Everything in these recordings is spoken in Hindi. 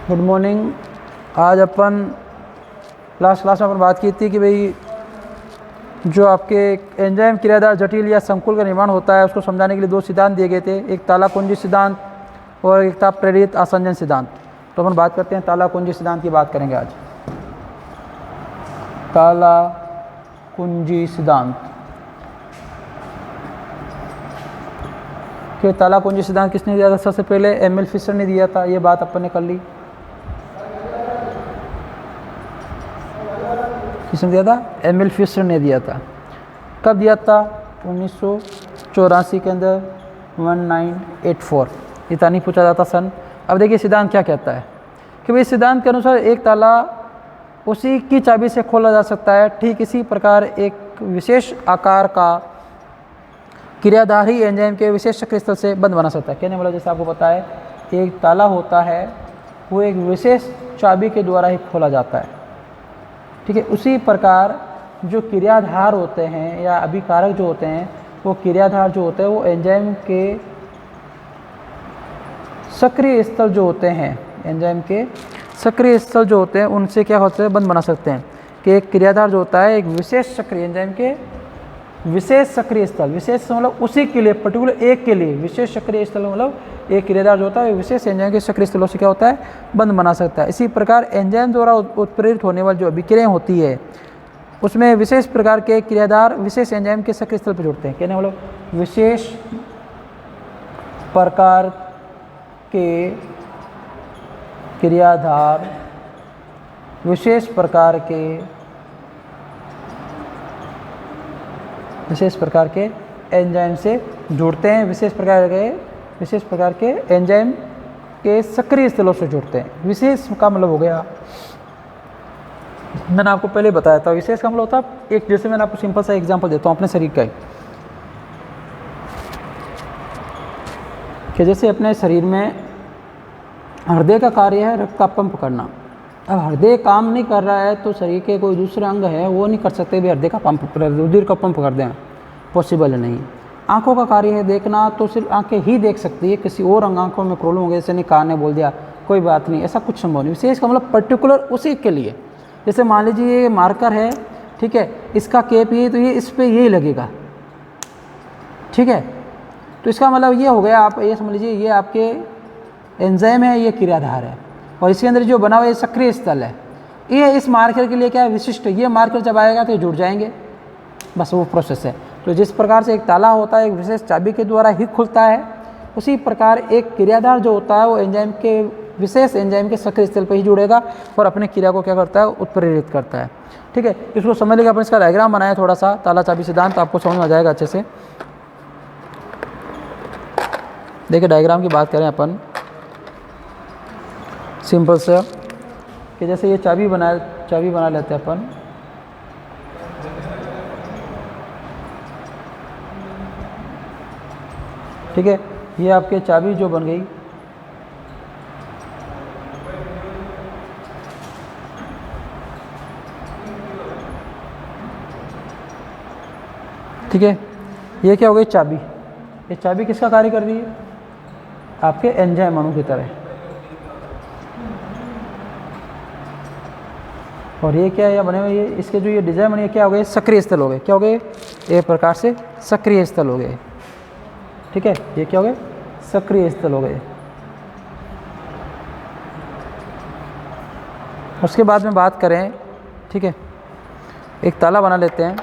Good morning. आज अपन लास्ट क्लास में अपन बात की थी कि भाई जो आपके एंजाइम क्रियाधार जटिल या संकुल का निर्माण होता है उसको समझाने के लिए दो सिद्धांत दिए गए थे, एक तालाकुंजी सिद्धांत और एक था प्रेरित आसंजन सिद्धांत। तो अपन बात करते हैं तालाकुंजी सिद्धांत की बात करेंगे आज। तालाकुंजी सिद्धांत कि तालाकुंजी सिद्धांत किसने दिया था? सबसे पहले एमएल फिशर ने दिया था, ये बात अपन ने कर ली। किसने दिया था? एमएल फिशर ने दिया था। कब दिया था? 1984 के अंदर, 1984। इतना नहीं पूछा जाता सन। अब देखिए सिद्धांत क्या कहता है कि भाई सिद्धांत के अनुसार एक ताला उसी की चाबी से खोला जा सकता है, ठीक इसी प्रकार एक विशेष आकार का क्रियाधार ही एंजाइम के विशेष सक्रिय स्थल से बंद बना सकता है। कहने वाला जैसे आपको पता है एक ताला होता है वो एक विशेष चाबी के द्वारा ही खोला जाता है, ठीक है। उसी प्रकार जो क्रियाधार होते हैं या अभिकारक जो होते हैं वो क्रियाधार जो होते हैं वो एंजाइम के सक्रिय स्थल जो होते हैं, एंजाइम के सक्रिय स्थल जो होते हैं उनसे क्या होते हैं? बंद बना सकते हैं। कि एक क्रियाधार जो होता है एक विशेष सक्रिय एंजाइम के विशेष सक्रिय स्थल, विशेष मतलब उसी के लिए पर्टिकुलर एक के लिए विशेष सक्रिय स्थल मतलब एक क्रियाधार जो होता है विशेष एंजाइम के सक्रिय स्थलों से क्या होता है? बंद बना सकता है। इसी प्रकार एंजाइम द्वारा उत्प्रेरित होने वाली जो अभिक्रिया होती है उसमें विशेष प्रकार के क्रियाधार विशेष एंजाइम के सक्रिय स्थल पर जुड़ते हैं। कहने मतलब विशेष प्रकार के क्रियाधार विशेष प्रकार के एंजाइम से जुड़ते हैं, विशेष प्रकार के एंजाइम के सक्रिय स्थलों से जुड़ते हैं। विशेष का मतलब हो गया, मैंने आपको पहले बताया था, विशेष का मतलब होता है एक, जैसे मैंने आपको सिंपल सा एग्जांपल देता हूँ अपने शरीर का कि जैसे अपने शरीर में हृदय का कार्य है रक्त का पंप करना। अब हृदय काम नहीं कर रहा है तो शरीर के कोई दूसरे अंग है वो नहीं कर सकते भी हृदय का पंप, रुधिर का पंप कर दें, पॉसिबल नहीं। आंखों का कार्य है देखना तो सिर्फ आंखें ही देख सकती है, किसी और अंग आंखों में प्रॉब्लम हो गई, जैसे नहीं कान ने बोल दिया कोई बात नहीं, ऐसा कुछ संभव नहीं। विशेष का मतलब पर्टिकुलर उसी के लिए। जैसे मान लीजिए ये मार्कर है, ठीक है, इसका केप ये तो ये इस पर यही लगेगा, ठीक है। तो इसका मतलब ये हो गया, आप ये समझ लीजिए ये आपके एंजाइम है, ये क्रियाधार है और इसके अंदर जो बना हुआ ये सक्रिय स्थल है। ये इस मार्कर के लिए क्या है? विशिष्ट। ये मार्कर जब आएगा तो ये जुड़ जाएंगे, बस वो प्रोसेस है। तो जिस प्रकार से एक ताला होता है एक विशेष चाबी के द्वारा ही खुलता है, उसी प्रकार एक क्रियाधार जो होता है वो एंजाइम के विशेष एंजाइम के सक्रिय स्थल पर ही जुड़ेगा और अपने क्रिया को क्या करता है? उत्प्रेरित करता है, ठीक है। इसको समझ लेगा। अपन इसका डायग्राम बनाया थोड़ा सा, ताला चाबी सिद्धांत, आपको समझ में आ जाएगा अच्छे से। देखिए डायग्राम की बात करें अपन सिंपल से कि जैसे ये चाबी बना लेते हैं अपन, ठीक है। ये आपके चाबी जो बन गई, ठीक है। ये क्या हो गई? चाबी। ये चाबी किसका कार्य कर रही है? आपके एंजाइम अणु की तरह। और ये क्या है? बने हुए ये इसके जो ये डिजाइन बनी है क्या हो गए? सक्रिय स्थल हो गए। क्या हो गए? एक प्रकार से सक्रिय स्थल हो गए, ठीक है। ये क्या हो गए? सक्रिय स्थल हो गए। उसके बाद में बात करें, ठीक है, एक ताला बना लेते हैं।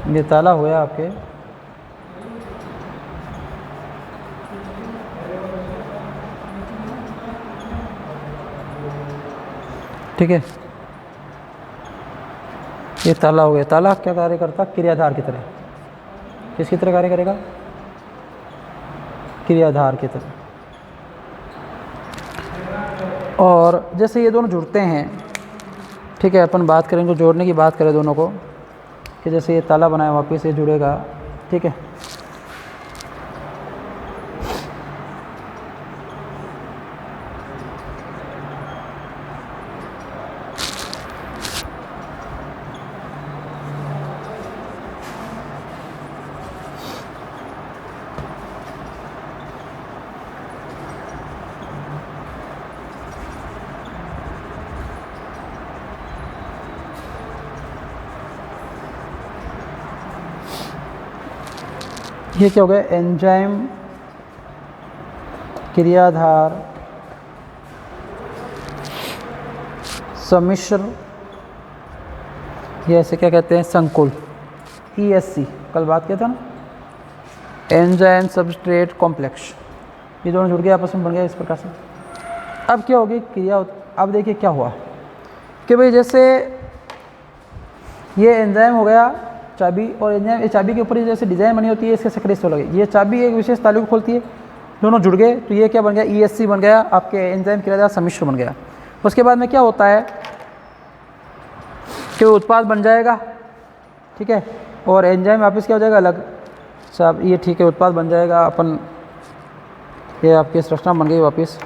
ये ताला होया आपके, ठीक है। ये ताला हो गया। ताला क्या कार्य करता? क्रियाधार की तरह। किसकी तरह कार्य करेगा? क्रियाधार की तरह। और जैसे ये दोनों जुड़ते हैं, ठीक है, अपन बात करेंगे जोड़ने की बात करें दोनों को कि जैसे ये ताला बनाया वापस ये जुड़ेगा, ठीक है। ये क्या हो गया, एंजाइम क्रियाधार सम्मिश्र, ये ऐसे क्या कहते हैं, संकुल, ESC, कल बात किया था ना, एंजाइम सबस्ट्रेट कॉम्प्लेक्स, ये दोनों जुड़ गए आपस में, बन गया इस प्रकार से। अब क्या होगी क्रिया, अब देखिए क्या हुआ कि भाई जैसे ये एंजाइम हो गया चाबी, और एंजाइम, ये चाबी के ऊपर जैसे डिज़ाइन बनी होती है इसके सक्रिय स्थल लगे, ये चाबी एक विशेष तालु को खोलती है, दोनों जुड़ गए तो ये क्या बन गया, ESC बन गया, आपके एंजाइम क्रियाधार सम्मिश्र बन गया। उसके बाद में क्या होता है कि उत्पाद बन जाएगा, ठीक है, और एंजाइम वापस क्या हो जाएगा, अलग सब, ये ठीक है, उत्पाद बन जाएगा अपन, ये आपकी संरचना बन गई वापस,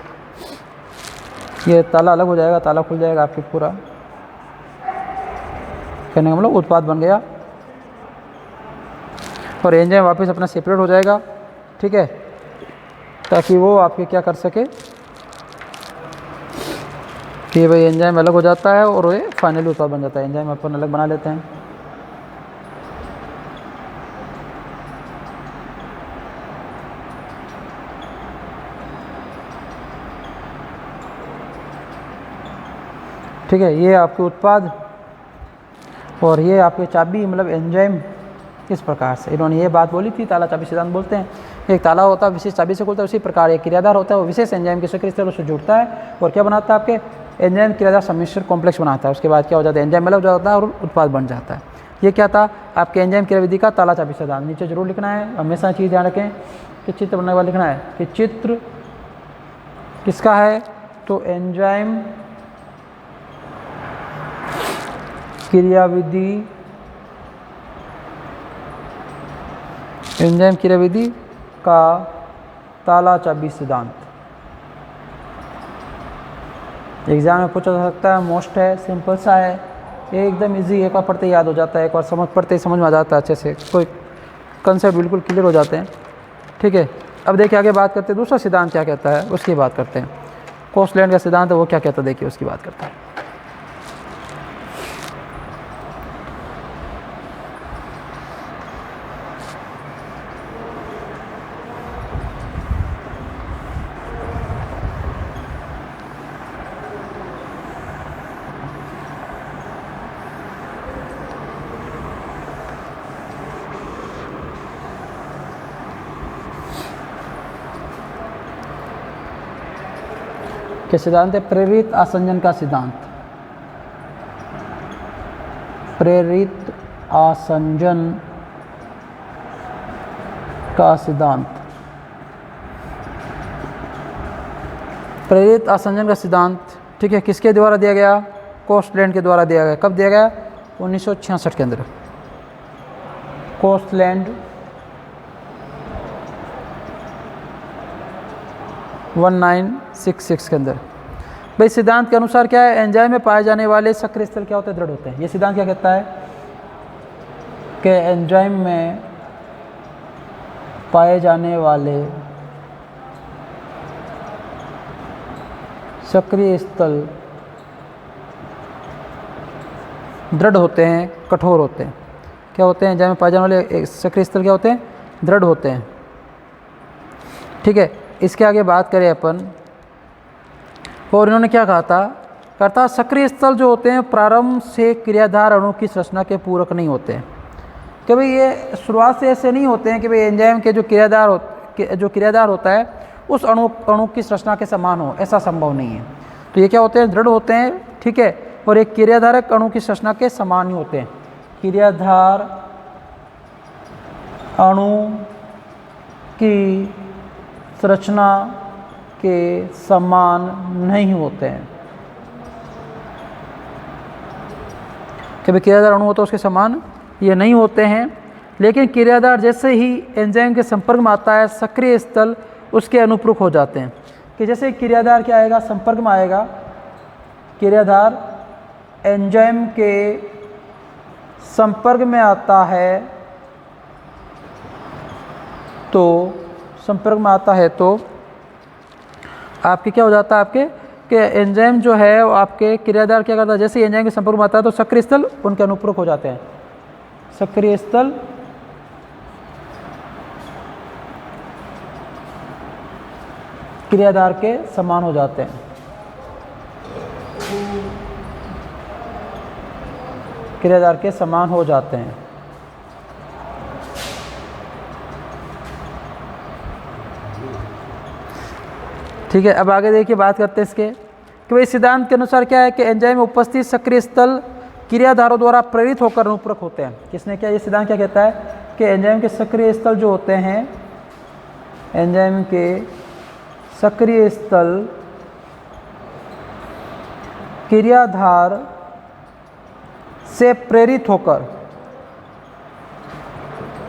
ये ताला अलग हो जाएगा, ताला खुल जाएगा आपके पूरा, कहने का मतलब उत्पाद बन गया, और एंजाइम वापस अपना सेपरेट हो जाएगा, ठीक है, ताकि वो आपके क्या कर सके कि भाई एंजाइम अलग हो जाता है और ये फाइनली उत्पाद बन जाता है, एंजाइम अपन अलग बना लेते हैं। ठीक है, ये आपके उत्पाद और ये आपके चाबी, मतलब एंजाइम, इस प्रकार से इन्होंने ये बात बोली थी, ताला चाबी सिद्धांत बोलते हैं। एक ताला होता है विशेष चाबी से खुलता है, उसी प्रकार एक क्रियाधार होता है, वो विशेष एंजाइम के सक्रिय स्थल से जुड़ता है और क्या बनाता है, आपके एंजाइम क्रियाधार सम्मिश्र कॉम्प्लेक्स बनाता है। उसके बाद क्या हो जाता है, एंजाइम अलग हो जाता है और उत्पाद बन जाता है। ये क्या था, आपके एंजाइम क्रियाविधि का ताला चाबी सिद्धांत। नीचे जरूर लिखना है, हमेशा चीज़ ध्यान रखें कि चित्र बनने वाला लिखना है कि चित्र किसका है, तो एंजाइम क्रियाविधि, एंजाइम क्रियाविधि का ताला चाबी सिद्धांत। एग्जाम में पूछा जा सकता है, मोस्ट है, सिंपल सा है, एकदम इजी, एक बार पढ़ते याद हो जाता है, एक बार पढ़ते ही समझ में आ जाता है अच्छे से, कोई कंसेप्ट बिल्कुल क्लियर हो जाते हैं। ठीक है, अब देखिए आगे बात करते हैं दूसरा सिद्धांत क्या कहता है, उसकी बात करते हैं। कोस्टलैंड का सिद्धांत है, वो क्या कहता है, देखिए उसकी बात करते हैं। क्या सिद्धांत है, प्रेरित आसंजन का सिद्धांत। प्रेरित आसंजन का सिद्धांत। प्रेरित आसंजन का सिद्धांत, ठीक है, किसके द्वारा दिया गया, कोस्टलैंड के द्वारा दिया गया। कब दिया गया, 1966 के अंदर, कोस्टलैंड 1966 के अंदर। भाई सिद्धांत के अनुसार क्या है, एंजाइम में पाए जाने वाले सक्रिय स्थल क्या होते हैं, दृढ़ होते हैं। ये सिद्धांत क्या कहता है कि एंजाइम में पाए जाने वाले सक्रिय स्थल दृढ़ होते हैं, कठोर होते हैं। क्या होते हैं, एंजाइम में पाए जाने वाले सक्रिय स्थल क्या होते हैं, दृढ़ होते हैं। ठीक है, इसके आगे बात करें अपन, और इन्होंने क्या कहा था, कहता सक्रिय स्थल जो होते हैं प्रारंभ से क्रियाधार अणु की संरचना के पूरक नहीं होते हैं। कि भाई ये शुरुआत से ऐसे नहीं होते हैं कि भाई एंजाइम के जो क्रियाधार होता है उस अणु की संरचना के समान हो, ऐसा संभव नहीं है। तो ये क्या होते हैं, दृढ़ होते हैं, ठीक है, और एक क्रियाधारक अणु की संरचना के समान ही होते हैं। क्रियाधार अणु की संरचना के समान नहीं होते हैं। कभी क्रियाधार अणु होता है उसके समान ये नहीं होते हैं, लेकिन क्रियाधार जैसे ही एंजाइम के संपर्क में आता है सक्रिय स्थल उसके अनुरूप हो जाते हैं। कि जैसे क्रियाधार क्या आएगा, संपर्क में आएगा, क्रियाधार एंजाइम के संपर्क में आता है तो संपर्क में आता है तो आपके क्या हो जाता है, आपके कि एंजाइम जो है वो आपके क्रियाधार क्या करता है, जैसे एंजाइम के संपर्क में आता है तो सक्रिय स्थल उनके अनुपूरक हो जाते हैं। सक्रिय स्थल क्रियाधार के समान हो जाते हैं। क्रियाधार के समान हो जाते हैं। ठीक है, अब आगे देखिए बात करते हैं इसके कि भाई सिद्धांत के अनुसार क्या है कि एंजाइम में उपस्थित सक्रिय स्थल क्रियाधारों द्वारा प्रेरित होकर अनुपूरक होते हैं। किसने क्या, ये सिद्धांत क्या कहता है कि एंजाइम के सक्रिय स्थल जो होते हैं, एंजाइम के सक्रिय स्थल क्रियाधार से प्रेरित होकर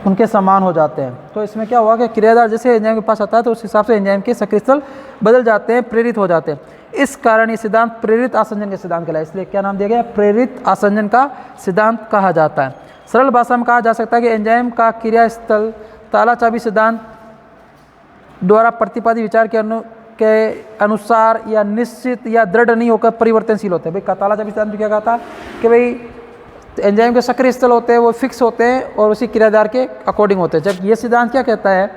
उनके समान हो जाते हैं। तो इसमें क्या हुआ कि क्रियाधार जैसे एंजाइम के पास आता है तो उस हिसाब से एंजाइम के सक्रिय स्थल बदल जाते हैं, प्रेरित हो जाते हैं। इस कारण ये सिद्धांत प्रेरित आसंजन का सिद्धांत कहलाता है। इसलिए क्या नाम दिया गया, प्रेरित आसंजन का सिद्धांत कहा जाता है। सरल भाषा में कहा जा सकता है कि एंजाइम का क्रिया स्थल ताला चाबी सिद्धांत द्वारा प्रतिपादित विचार के अनुसार या निश्चित या दृढ़ नहीं होकर परिवर्तनशील होते हैं। भाई ताला चाबी सिद्धांत क्या कहता है कि भाई एंजाइम के सक्रिय स्थल होते हैं वो फिक्स होते हैं और उसी क्रियाधार के अकॉर्डिंग होते हैं। जब ये सिद्धांत क्या कहता है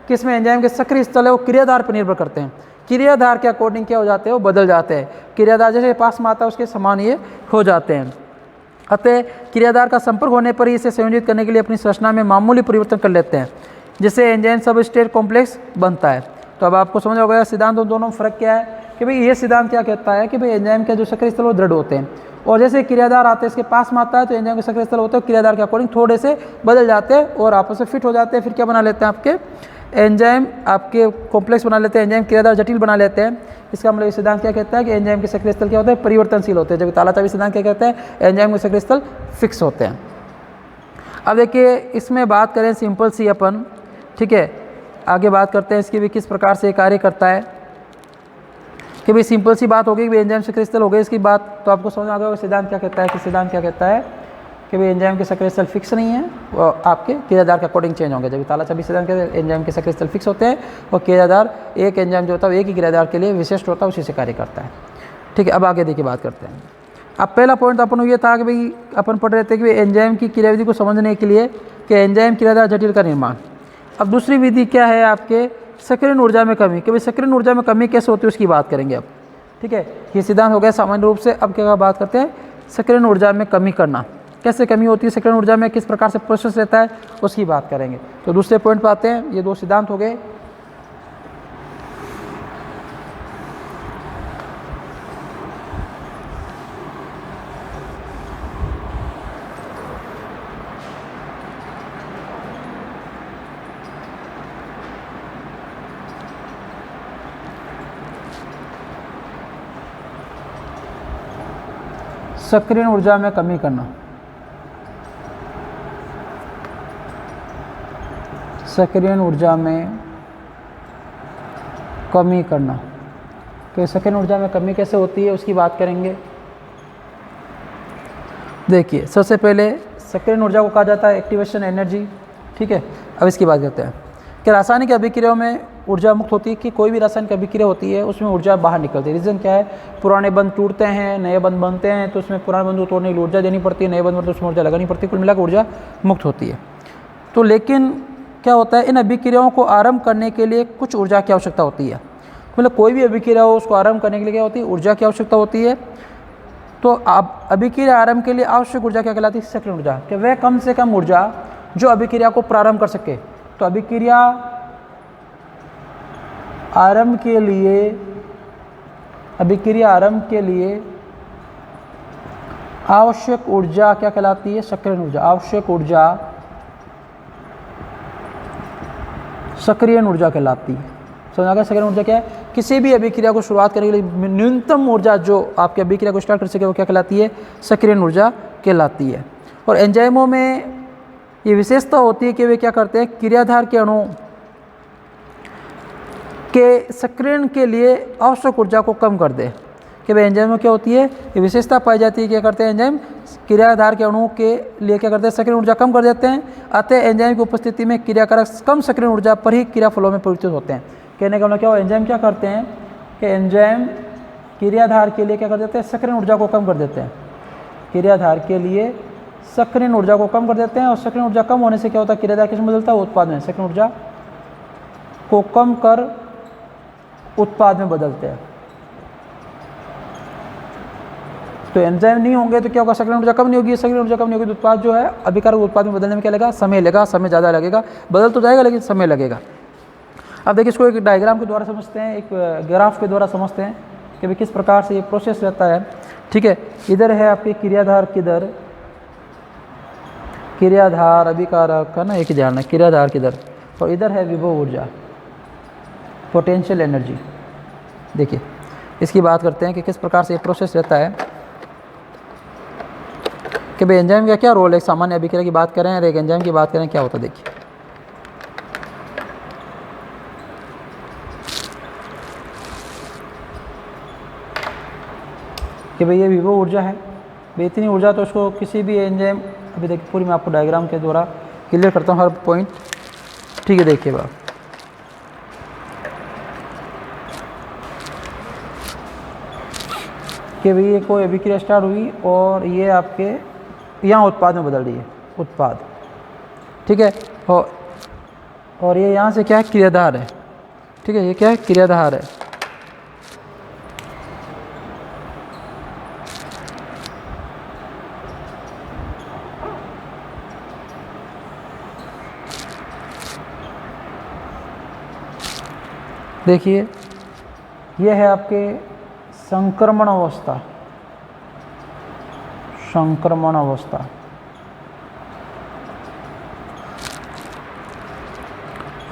कि इसमें एंजाइम के सक्रिय स्थल है वो क्रियाधार पर निर्भर करते हैं, क्रियाधार के अकॉर्डिंग क्या हो जाते हैं, वो बदल जाते हैं। क्रियाधार जैसे पास में आता है उसके समान ये हो जाते हैं। अतः क्रियाधार का संपर्क होने पर ही इसे संयोजित करने के लिए अपनी संरचना में मामूली परिवर्तन कर लेते हैं, जिससे एंजाइम सबस्ट्रेट कॉम्प्लेक्स बनता है। तो अब आपको समझ होगा सिद्धांत दोनों में फ़र्क क्या है कि भाई ये सिद्धांत क्या कहता है कि भाई एंजाइम के जो सक्रिय स्थल वो दृढ़ होते हैं और जैसे क्रियाधार आते हैं इसके पास में आता है तो एंजाइम के सक्रिय स्थल होते हैं क्रियाधार के अकॉर्डिंग थोड़े से बदल जाते हैं और आपस में फिट हो जाते हैं। फिर क्या बना लेते हैं, आपके एंजाइम आपके कॉम्प्लेक्स बना लेते हैं, एंजाइम क्रियाधार जटिल बना लेते हैं। इसका मतलब ये सिद्धांत क्या कहता है कि एंजाइम के सक्रिय स्थल क्या होते हैं, परिवर्तनशील होते हैं। जबकि ताला चाबी सिद्धांत क्या कहता है, एंजाइम के सक्रिय स्थल फिक्स होते हैं। अब देखिए इसमें बात करें सिंपल सी अपन, ठीक है, आगे बात करते हैं इसकी भी किस प्रकार से कार्य करता है। कि भाई सिंपल सी बात होगी कि एंजाइम सक्रिय स्थल हो गई इसकी बात, तो आपको समझ आ गया सिद्धांत क्या कहता है कि सिद्धांत क्या कहता है कि भाई एंजाइम के सक्रिय स्थल फिक्स नहीं है, वो आपके क्रियाधार के अकॉर्डिंग चेंज होंगे। जब ताला चाबी सिद्धांत कहते हैं एंजाइम के सक्रिय स्थल फिक्स होते हैं और क्रियाधार एक एंजाइम जो होता है एक ही क्रियाधार के लिए विशिष्ट होता है, उसी से कार्य करता है। ठीक है, अब आगे देखिए बात करते हैं। अब पहला पॉइंट अपन ये था कि भाई अपन पढ़ रहे थे कि एंजाइम की क्रियाविधि को समझने के लिए कि एंजाइम क्रियाधार जटिल का निर्माण। अब दूसरी विधि क्या है आपके, सक्रियण ऊर्जा में कमी। कि भाई सक्रियण ऊर्जा में कमी कैसे होती है उसकी बात करेंगे अब। ठीक है, ये सिद्धांत हो गया सामान्य रूप से। अब क्या बात करते हैं, सक्रियण ऊर्जा में कमी करना, कैसे कमी होती है सक्रियण ऊर्जा में, किस प्रकार से प्रोसेस रहता है उसकी बात करेंगे। तो दूसरे पॉइंट पर आते हैं, ये दो सिद्धांत हो गए। सक्रियण ऊर्जा में कमी करना, सक्रियण ऊर्जा में कमी करना। तो सक्रियण ऊर्जा में कमी कैसे होती है उसकी बात करेंगे। देखिए सबसे पहले सक्रियण ऊर्जा को कहा जाता है एक्टिवेशन एनर्जी। ठीक है, अब इसकी बात करते हैं कि रासायनिक अभिक्रियाओं में ऊर्जा मुक्त होती है। कि कोई भी रासायनिक अभिक्रिया होती है उसमें ऊर्जा बाहर निकलती है। रीज़न क्या है, पुराने बंध टूटते हैं, नए बंध बनते हैं, तो उसमें पुराने बंध को तोड़ने के लिए ऊर्जा देनी पड़ती है, नए बंध तो उसमें ऊर्जा लगानी पड़ती है, कुल मिलाकर ऊर्जा मुक्त होती है। तो लेकिन क्या होता है, इन अभिक्रियाओं को आरंभ करने के लिए कुछ ऊर्जा की आवश्यकता होती है। मतलब कोई भी अभिक्रिया हो उसको आरंभ करने के लिए क्या होती है, ऊर्जा की आवश्यकता होती है। तो अब अभिक्रिया आरंभ के लिए आवश्यक ऊर्जा क्या कहलाती है, सक्रियण ऊर्जा। कि वह कम से कम ऊर्जा जो अभिक्रिया को प्रारंभ कर सके। तो अभिक्रिया आरंभ के लिए आवश्यक ऊर्जा क्या कहलाती है, सक्रियण ऊर्जा। आवश्यक ऊर्जा सक्रियण ऊर्जा कहलाती है। समझ आ गया, सक्रियण ऊर्जा क्या है, किसी भी अभिक्रिया को शुरुआत करने के लिए न्यूनतम ऊर्जा जो आपकी अभिक्रिया को स्टार्ट कर सके वो क्या कहलाती है, सक्रियण ऊर्जा कहलाती है। और एंजाइमों में ये विशेषता होती है कि वे क्या करते हैं, क्रियाधार के अणु के सक्रियण के लिए आवश्यक ऊर्जा को कम कर दे। कि भाई एंजाइम में क्या होती है, ये विशेषता पाई जाती है, क्या करते हैं एंजाइम क्रियाधार के अणुओं के लिए क्या करते हैं, सक्रियण ऊर्जा कम कर देते हैं। अतः एंजाइम की उपस्थिति में क्रियाकारक कम सक्रियण ऊर्जा पर ही क्रिया फलों में परिवर्तित होते हैं। कहने का मतलब क्या हो, एंजाइम क्या करते हैं कि एंजाइम क्रियाधार के लिए क्या कर देते हैं, सक्रियण ऊर्जा को कम कर देते हैं। क्रियाधार के लिए सक्रियण ऊर्जा को कम कर देते हैं और सक्रियण ऊर्जा कम होने से क्या होता है, क्रियाधार किसमें बदलता है, उत्पाद में। सक्रियण ऊर्जा को कम कर उत्पाद में बदलते हैं। तो एंजाइम नहीं होंगे तो क्या होगा, सक्रिय ऊर्जा कम नहीं होगी, सक्रिय ऊर्जा कम नहीं होगी तो उत्पाद जो है अभिकारक उत्पाद में बदलने में क्या लगेगा, समय लगेगा, समय ज़्यादा लगेगा, बदल तो जाएगा लेकिन समय लगेगा। अब देखिए इसको एक डायग्राम के द्वारा समझते हैं, एक ग्राफ के द्वारा समझते हैं कि भाई किस प्रकार से ये प्रोसेस रहता है। ठीक है, इधर है आपके क्रियाधार, किधर क्रियाधार अभिकारक का ना एक ही ध्यान है, क्रियाधार किधर, और इधर है विभव ऊर्जा, पोटेंशियल एनर्जी। देखिए इसकी बात करते हैं कि किस प्रकार से ये प्रोसेस रहता है कि भाई एंजाइम का क्या रोल है। एक सामान्य अभिक्रिया की बात करें और एक एंजाइम की बात करें, क्या होता है देखिए। कि भाई ये विभव ऊर्जा है, भाई इतनी ऊर्जा तो उसको किसी भी एंजाइम, अभी देखिए पूरी मैं आपको डायग्राम के द्वारा क्लियर करता हूँ हर पॉइंट। ठीक है, देखिए बात कि भाई ये कोई अभिक्रिया स्टार्ट हुई और ये आपके यहाँ उत्पाद में बदल रही है, उत्पाद। ठीक है, और ये यहाँ से क्या है, क्रियाधार है। ठीक है, ये क्या है, क्रियाधार है। देखिए ये है आपके संक्रमण अवस्था, संक्रमण अवस्था।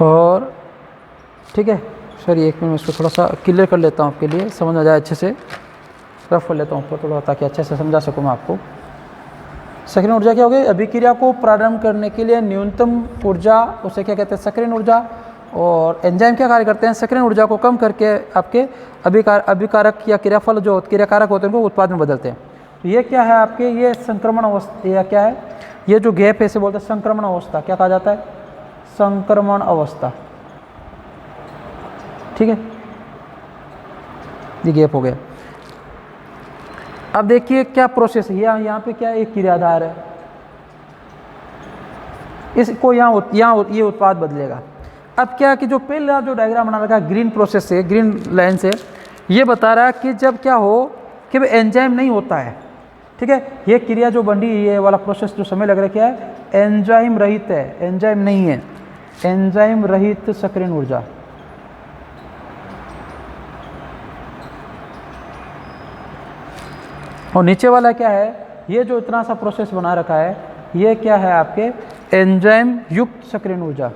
और ठीक है, सॉरी एक मिनट इसको थोड़ा सा क्लियर कर लेता हूँ आपके लिए, समझ आ जाए अच्छे से, रफ कर लेता हूँ ऊपर थोड़ा ताकि अच्छे से समझा सकूँ मैं आपको। सक्रिय ऊर्जा क्या होगी, अभिक्रिया को प्रारंभ करने के लिए न्यूनतम ऊर्जा, उसे क्या कहते हैं, सक्रिय ऊर्जा। और एंजाइम क्या कार्य करते हैं, सक्रिय ऊर्जा को कम करके आपके अभिकारक या क्रियाफल जो क्रियाकारक होते हैं उनको उत्पाद में बदलते हैं। तो ये क्या है आपके, ये संक्रमण अवस्था, या क्या है, ये जो गैप है इसे बोलते हैं संक्रमण अवस्था। क्या कहा जाता है, संक्रमण अवस्था। ठीक है, ये गैप हो गया। अब देखिए क्या प्रोसेस है, यहाँ पे क्या एक क्रियाधार है, इसको यहाँ ये उत्पाद बदलेगा। अब क्या कि जो पहला जो डायग्राम बना रखा है ग्रीन प्रोसेस से, ग्रीन लाइन से, ये बता रहा है कि जब क्या हो कि भाई एंजाइम नहीं होता है। ठीक है, ये क्रिया जो बन रही है, ये वाला प्रोसेस जो समय लग रहा है, क्या है, एंजाइम रहित है, एंजाइम नहीं है, एंजाइम रहित सक्रिय ऊर्जा। और नीचे वाला क्या है, ये जो इतना सा प्रोसेस बना रखा है, ये क्या है आपके एंजाइम युक्त सक्रिय ऊर्जा।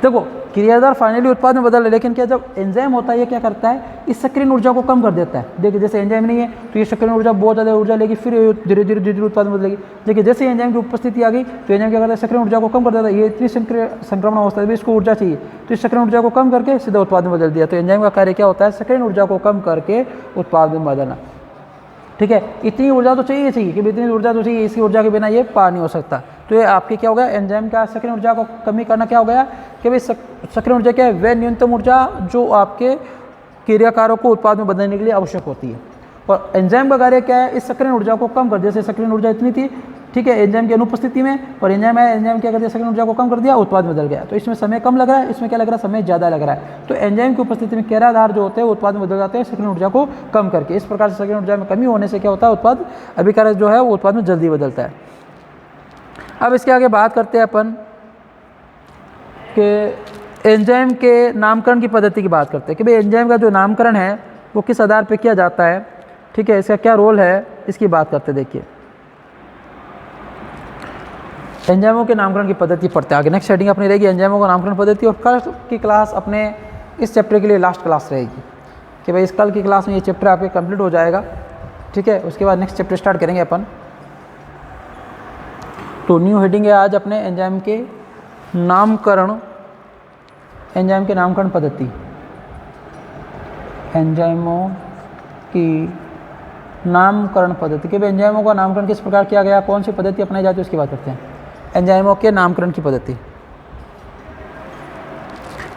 देखो क्रियाधार फाइनली उत्पाद में बदल है, लेकिन क्या जब एंजाइम होता है ये क्या करता है, इस सक्रिय ऊर्जा को कम कर देता है। देखिए जैसे एंजाइम नहीं है तो ये सक्रिय ऊर्जा बहुत ज़्यादा ऊर्जा लेगी, फिर धीरे धीरे उत्पाद में बदलेगी। देखिए जैसे एंजाइम की उपस्थिति आ गई तो एंजाइम क्या करता है, सक्रिय ऊर्जा को कम कर देता है। ये इतनी संक्रमण अवस्था है, इसको ऊर्जा चाहिए तो इस सक्रिय ऊर्जा को कम करके सीधा उत्पाद में बदल दिया। तो एंजाइम का कार्य क्या होता है, सक्रिय ऊर्जा को कम करके उत्पाद में बदलना। ठीक है, इतनी ऊर्जा तो चाहिए कि इतनी ऊर्जा तो चाहिए, इसी ऊर्जा के बिना ये पार नहीं हो सकता। तो ये आपके क्या हो गया, एंजाइम का सक्रिय ऊर्जा को कमी करना क्या हो गया कि भाई सक्रिय ऊर्जा क्या है, वह न्यूनतम ऊर्जा जो आपके क्रियाकारों को उत्पाद में बदलने के लिए आवश्यक होती है। और एंजाइम का कार्य क्या है, इस सक्रिय ऊर्जा को कम कर, जैसे सक्रिय ऊर्जा इतनी थी, ठीक है, एंजाइम की अनुपस्थिति में, और एंजाइम है, एंजाइम क्या करती है, सक्रिय ऊर्जा को कम कर दिया, उत्पाद में बदल गया। तो इसमें समय कम लग रहा है, इसमें क्या लग रहा है, समय ज़्यादा लग रहा है। तो एंजाइम की उपस्थिति में क्रियाधार जो होते हैं उत्पाद में बदल जाते हैं सक्रिय ऊर्जा को कम करके। इस प्रकार से सक्रिय ऊर्जा में कमी होने से क्या होता है, उत्पाद अभिकारक जो है वो उत्पाद में जल्दी बदलता है। अब इसके आगे बात करते हैं अपन कि एंजाइम के नामकरण की पद्धति की बात करते हैं कि भाई एंजाइम का जो नामकरण है वो किस आधार पर किया जाता है। ठीक है, इसका क्या रोल है, इसकी बात करते हैं। देखिए एंजाइमों के नामकरण की पद्धति पढ़ते हैं आगे, नेक्स्ट हेडिंग अपनी रहेगी एंजाइमों का नामकरण पद्धति। और कल की क्लास अपने इस चैप्टर के लिए लास्ट क्लास रहेगी कि भाई इस कल की क्लास में ये चैप्टर आपके कंप्लीट हो जाएगा। ठीक है, उसके बाद नेक्स्ट चैप्टर स्टार्ट करेंगे अपन। तो न्यू हेडिंग है आज अपने एंजाइम के नामकरण, एंजाइम के नामकरण पद्धति, एंजाइमों की नामकरण पद्धति कि भाई एंजाइमों का नामकरण किस प्रकार किया गया, कौन सी पद्धति अपनाई जाती है उसकी बात करते हैं। एंजाइमों के नामकरण की पद्धति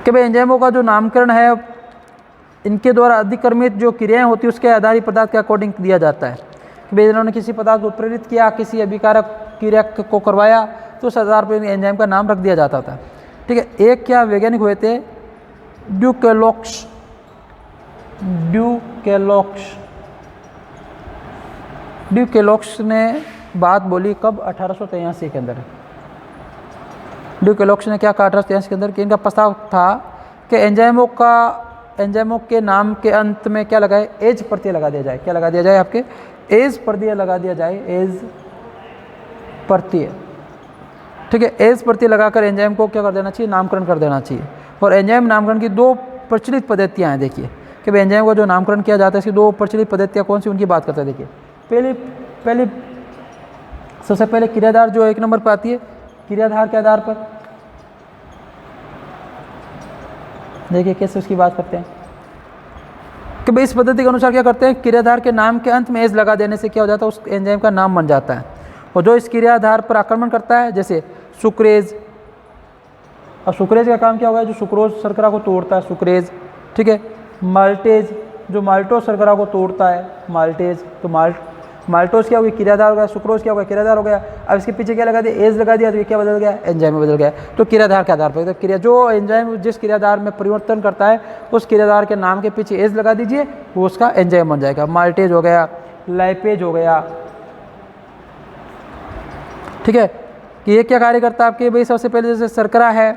कि भाई एंजाइमों का जो नामकरण है इनके द्वारा अधिक्रमित जो क्रियाएं होती है उसके आधारित पदार्थ के अकॉर्डिंग दिया जाता है कि भाई इन्होंने किसी पदार्थ को उत्प्रेरित किया, किसी अभिकारक क्रिया को करवाया, तो उस आधार पर एंजाइम का नाम रख दिया जाता था। ठीक है, एक क्या वैज्ञानिक हुए थे, ड्यूकेलॉक्स ने बात बोली कब, 1883 के अंदर। ड्यूकेलॉक्स ने क्या कहा 1883 के अंदर कि इनका प्रस्ताव था कि एंजाइमों के नाम के अंत में क्या लगाए, एज प्रत्यय लगा दिया जाए। क्या लगा दिया जाए, आपके एज प्रत्यय लगा दिया जाए, एज प्रत्यय। ठीक है, एज प्रत्यय लगाकर एंजाइम को क्या कर देना चाहिए, नामकरण कर देना चाहिए। और एंजाइम नामकरण की दो प्रचलित पद्धतियाँ हैं। देखिए कि भाई एंजाइम को जो नामकरण किया जाता है इसकी दो प्रचलित पद्धतियाँ कौन सी, उनकी बात करते हैं। देखिए पहली सबसे पहले क्रियाधार जो 1 नंबर पर आती है, क्रियाधार के आधार पर। देखिए कैसे उसकी बात करते हैं कि भाई इस पद्धति के अनुसार क्या करते हैं, क्रियाधार के नाम के अंत में एज लगा देने से क्या हो जाता है, उस एंजाइम का नाम बन जाता है। और जो इस क्रियाधार पर आक्रमण करता है, जैसे सुक्रेज। अब सुक्रेज का काम क्या होगा, जो सुक्रोज शर्करा को तोड़ता है, सुक्रेज। ठीक है, माल्टेज जो माल्टोज शर्करा को तोड़ता है, माल्टेज। तो माल्टोज क्या हो गया, क्रियाधार हो गया, सुक्रोज क्या हो गया, क्रियाधार हो गया। अब इसके पीछे क्या लगा दिया, एज लगा दिया, तो ये क्या बदल गया, एंजाइम में बदल गया। तो क्रियाधार के आधार पर तो जो एंजाइम जिस क्रियाधार में परिवर्तन करता है उस क्रियाधार के नाम के पीछे एज लगा दीजिए, वो उसका एंजाइम बन जाएगा। माल्टेज हो गया, लाइपेज हो गया। ठीक है, कि ये क्या कार्य करता है आपके, भाई सबसे पहले जैसे शर्करा है,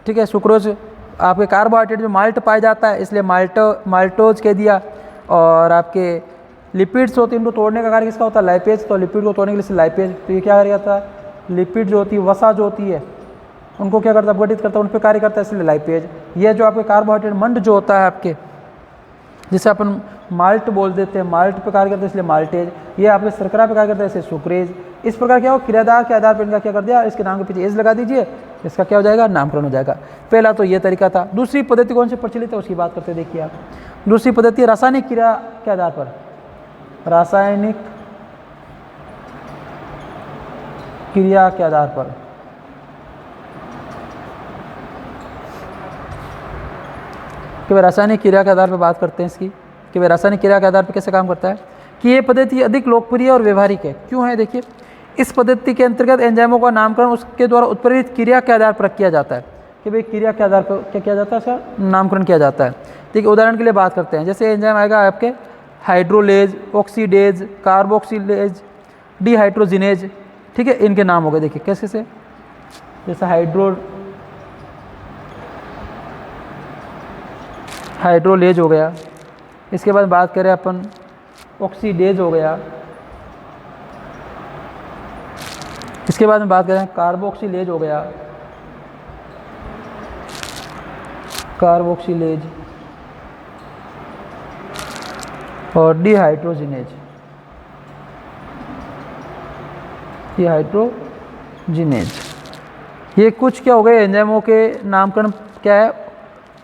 ठीक है, सुक्रोज आपके कार्बोहाइड्रेट जो माल्ट पाया जाता है, इसलिए माल्टोज कह दिया। और आपके लिपिड्स होती है, इनको तोड़ने का कार्य किसका होता है, लाइपेज। तो लिपिड को तोड़ने के लिए लाइपेज। तो ये क्या कार्य करता है, लिपिड जो होती है, वसा जो होती है, उनको क्या करता है, अपघटित करता है, उन पर कार्य करता है, इसलिए लाइपेज। ये जो आपके कार्बोहाइड्रेट मंड जो होता है आपके, जिसे अपन माल्ट बोल देते हैं, माल्ट पे कार्य करते हैं इसलिए माल्टेज। ये आपके शर्करा पे कार्य करता है, इसलिए सुक्रेज। इस प्रकार क्या हो, क्रियाधार के आधार पर इनका क्या कर दिया, इसके नाम के पीछे एज लगा दीजिए, इसका क्या हो जाएगा, नामकरण हो जाएगा। पहला तो ये तरीका था। दूसरी पद्धति कौन सी प्रचलित है उसकी बात करते हैं। देखिए आप, दूसरी पद्धति रासायनिक क्रिया के आधार पर, रासायनिक क्रिया के आधार पर। कि वे रासायनिक क्रिया के आधार पर बात करते हैं इसकी, कि वे रासायनिक क्रिया के आधार पर कैसे काम करता है, कि ये पद्धति अधिक लोकप्रिय और व्यवहारिक है। क्यों है, देखिए इस पद्धति के अंतर्गत एंजाइमों का नामकरण उसके द्वारा उत्प्रेरित क्रिया के आधार पर किया जाता है। कि भाई क्रिया के आधार पर क्या किया जाता है, इसका नामकरण किया जाता है। ठीक है, उदाहरण के लिए बात करते हैं, जैसे एंजाइम आएगा आपके हाइड्रोलेज, ऑक्सीडेज, कार्बोक्सिलेज, डिहाइड्रोजिनेज। ठीक है, इनके नाम हो गए। देखिए कैसे से, जैसे हाइड्रोलेज हो गया। इसके बाद बात करें अपन, ऑक्सीडेज हो गया। इसके बाद में बात करें कार्बोक्सिलेज हो गया, कार्बोक्सिलेज। और डिहाइड्रोजिनेज, डिहाइड्रोजिनेज। ये कुछ क्या हो गए एंजाइमों के नामकरण, क्या है,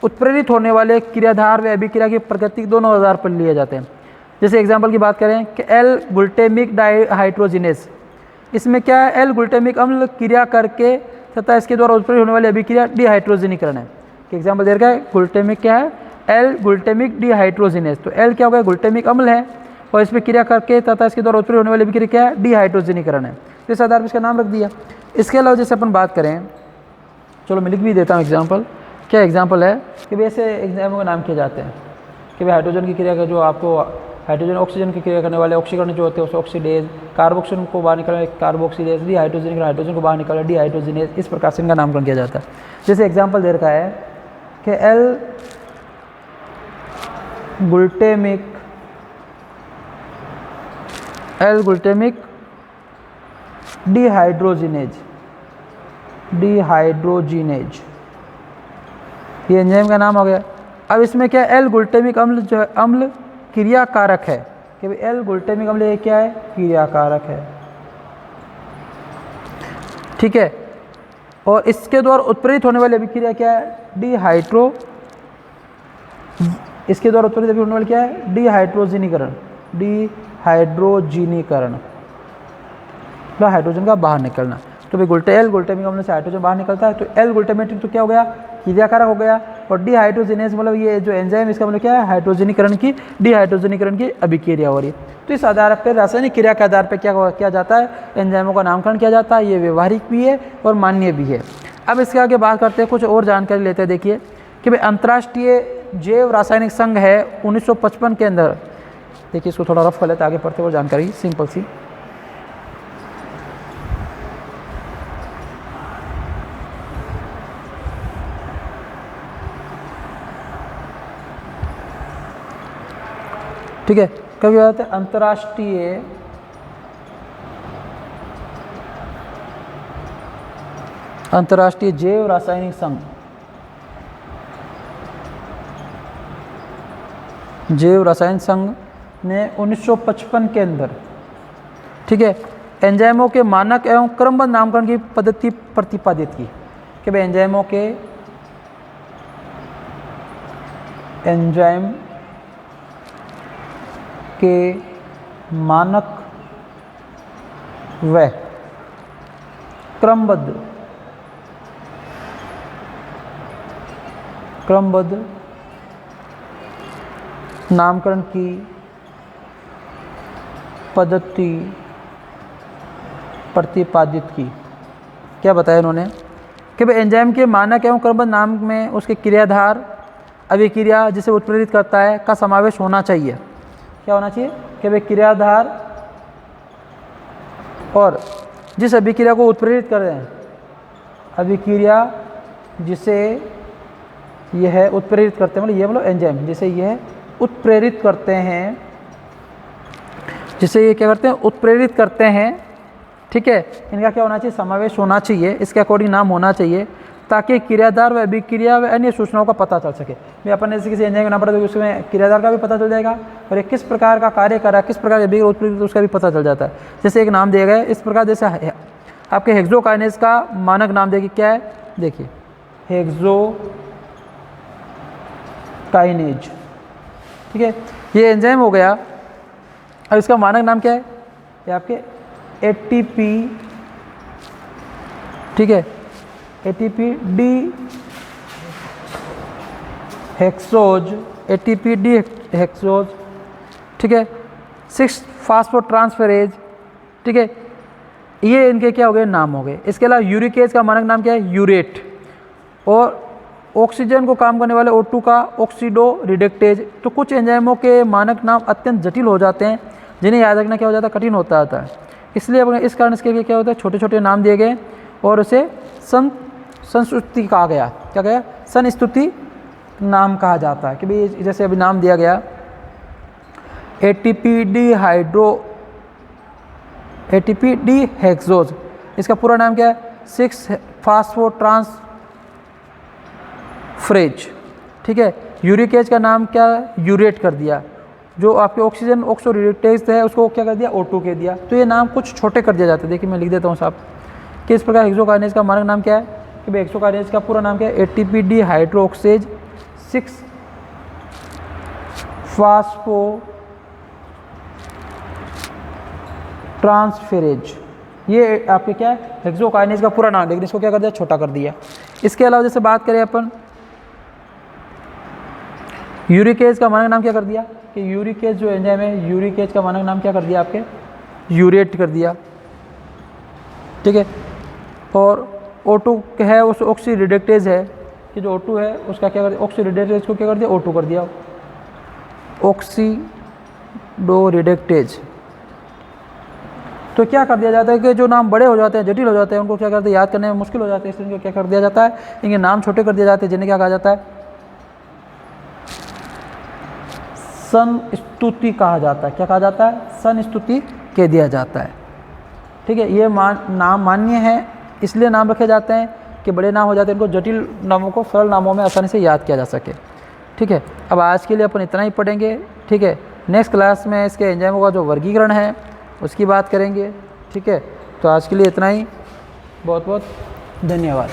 उत्प्रेरित होने वाले क्रियाधार व अभिक्रिया की प्रकृति दोनों आधार पर लिए जाते हैं। जैसे एग्जांपल की बात करें कि एल ग्लूटामिक डाइहाइड्रोजिनेज, इसमें क्या है, एल ग्लूटामिक अम्ल क्रिया करके तथा इसके द्वारा उत्प्रेरित होने वाली अभिक्रिया डिहाइड्रोजनीकरण है। कि एग्जाम्पल दे रखा है, ग्लूटामिक क्या है, एल ग्लूटामिक डिहाइड्रोजिनेज। तो एल क्या हो गया, ग्लूटामिक अम्ल है, और इसमें क्रिया करके तथा इसके द्वारा उत्प्रेरित होने वाली अभिक्रिया क्या है, डिहाइड्रोजनीकरण है। तो इस आधार पर इसका नाम रख दिया। इसके अलावा जैसे अपन बात करें, चलो मैं लिख भी देता हूँ एग्जाम्पल। क्या एग्जाम्पल है कि वैसे एग्जाम्पल का नाम किए जाते हैं कि भाई हाइड्रोजन की क्रिया का जो आपको हाइड्रोजन ऑक्सीजन की क्रिया करने वाले ऑक्सीकरण जो होते हैं उसे ऑक्सीडेज, कार्बोक्सिलेज को बाहर निकालना कार्बोक्सिलेज, डिहाइड्रोजन हाइड्रोजन को बाहर निकालना डिहाइड्रोजिनेज। इस प्रकार से इनका नामकरण किया जाता है। जैसे एग्जाम्पल दे रखा है कि एल ग्लूटामिक डिहाइड्रोजिनेज, ये एंजाइम का नाम हो गया। अब इसमें क्या है, एल ग्लूटामिक अम्ल जो है, अम्ल क्रिया कारक है। कि भाई एल ग्लूटामिक अम्ल ये क्या है, क्रिया कारक है। ठीक है, और इसके द्वारा उत्प्रेरित होने वाली अभिक्रिया क्या है, इसके द्वारा उत्प्रेरित होने वाली क्या है, डिहाइड्रोजनीकरण, मतलब हाइड्रोजन का बाहर निकलना। तो भाई एल ग्लूटामिक अम्ल से हाइड्रोजन बाहर निकलता है, तो एल ग्लूटामेटिक तो क्या हो गया, क्रिया कारक हो गया। और डिहाइड्रोजिनेज मतलब ये जो एंजाइम इसका मतलब क्या है, हाइड्रोजनीकरण की, डिहाइड्रोजनीकरण की अभिक्रिया हो रही है। तो इस आधार पर रासायनिक क्रिया के आधार पर क्या किया जाता है, एंजाइमों का नामकरण किया जाता है। ये व्यवहारिक भी है और मान्य भी है। अब इसके आगे बात करते हैं, कुछ और जानकारी लेते हैं। देखिए कि भाई अंतर्राष्ट्रीय जैव रासायनिक संघ है 1955 के अंदर, देखिए इसको थोड़ा रफ कर लेते आगे पढ़ते हुए जानकारी सिंपल सी। ठीक है, कभी बात है अंतर्राष्ट्रीय जैव रासायनिक संघ, जैव रसायन संघ ने 1955 के अंदर, ठीक है, एंजाइमों के मानक एवं क्रमबद्ध नामकरण की पद्धति प्रतिपादित की कि भाई एंजाइम के मानक व क्रमबद्ध नामकरण की पद्धति प्रतिपादित की। क्या बताया इन्होंने कि भाई एंजाइम के मानक एवं क्रमबद्ध नाम में उसके क्रियाधार, अभिक्रिया जिसे उत्प्रेरित करता है का समावेश होना चाहिए। क्या होना चाहिए कि भाई क्रियाधार और जिस अभिक्रिया को उत्प्रेरित कर रहे हैं, अभिक्रिया जिसे यह उत्प्रेरित करते हैं, मतलब ये एंजाइम जिसे यह उत्प्रेरित करते हैं, जिसे ये क्या करते हैं, उत्प्रेरित करते हैं। ठीक है, इनका क्या होना चाहिए, समावेश होना चाहिए, इसके अकॉर्डिंग नाम होना चाहिए, ताकि क्रियाधार व अभिक्रिया व अन्य सूचनाओं का पता चल सके। मैं अपन ने किसी एंजाइम का नाम पढ़ा तो उसमें क्रियाधार का भी पता चल जाएगा और एक किस प्रकार का कार्य कर रहा है, किस प्रकार की अभिक्रिया उत्प्रेरित उसका भी पता चल जाता है। जैसे एक नाम दिया गया है इस प्रकार, जैसे आपके हेक्सोकाइनेज का मानक नाम देखिए क्या है, देखिए हेक्सोकाइनेज। ठीक है, ये एंजाइम हो गया। अब इसका मानक नाम क्या है, ये आपके ATP, ठीक है, ATP D hexose, ATP D hexose, ठीक है, 6 फास्फोट्रांसफेरेज। ठीक है, ये इनके क्या हो गए, नाम हो गए। इसके अलावा यूरिकेज का मानक नाम क्या है, यूरेट। और ऑक्सीजन को काम करने वाले O2 का ऑक्सीडो रिडक्टेज। तो कुछ एंजाइमों के मानक नाम अत्यंत जटिल हो जाते हैं, जिन्हें याद रखना क्या हो जाता है, कठिन होता है। इसलिए अपने इस कारण इसके लिए क्या होता है, छोटे छोटे नाम दिए गए और उसे संस्तुति कहा गया। क्या कहा, संस्तुति नाम कहा जाता है कि भाई जैसे अभी नाम दिया गया ATP डी हेक्सोज, इसका पूरा नाम क्या है, 6 फास्फोट्रांसफरेज। ठीक है, यूरिकेज का नाम क्या है, यूरेट कर दिया। जो आपके ऑक्सीजन ऑक्सो रिडक्टेज है उसको क्या कर दिया, O2 कह दिया। तो ये नाम कुछ छोटे कर दिया जाता है। देखिए मैं लिख देता हूँ साहब कि इस प्रकार हेक्सोकाइनेज का मानक नाम क्या है, कि भाई हेक्सोकाइनेज का पूरा नाम क्या है, ATP डी हाइड्रोक्सेज 6 फास्फोट्रांसफेरेज। ये आपके क्या है, हेक्सोकाइनेज का पूरा नाम, लेकिन इसको क्या कर दिया, छोटा कर दिया। इसके अलावा जैसे बात करें अपन यूरिकेज का मानक नाम क्या कर दिया, कि यूरिकेज जो एंजाइम है, यूरिकेज का मानक नाम क्या कर दिया, आपके यूरेट कर दिया। ठीक है, और O2 है उस ऑक्सी रिडक्टेज है, कि जो O2 है उसका क्या कर दिया, ऑक्सी रिडक्टेज को क्या कर दिया, O2 कर दिया, ऑक्सीडो रिडक्टेज। तो क्या कर दिया जाता है कि जो नाम बड़े हो जाते हैं, जटिल हो जाते हैं, उनको क्या करते हैं, याद करने में मुश्किल हो जाते हैं, इसलिए क्या कर दिया जाता है, इनके नाम छोटे कर दिए जाते हैं, जिन्हें क्या कहा जाता है, संस्तुति कहा जाता है। क्या कहा जाता है, संस्तुति कह दिया जाता है। ठीक है, ये नाम मान्य है, इसलिए नाम रखे जाते हैं कि बड़े नाम हो जाते हैं, इनको जटिल नामों को सरल नामों में आसानी से याद किया जा सके। ठीक है, अब आज के लिए अपन इतना ही पढ़ेंगे। ठीक है, नेक्स्ट क्लास में इसके एंजाइमों का जो वर्गीकरण है उसकी बात करेंगे। ठीक है, तो आज के लिए इतना ही, बहुत बहुत धन्यवाद।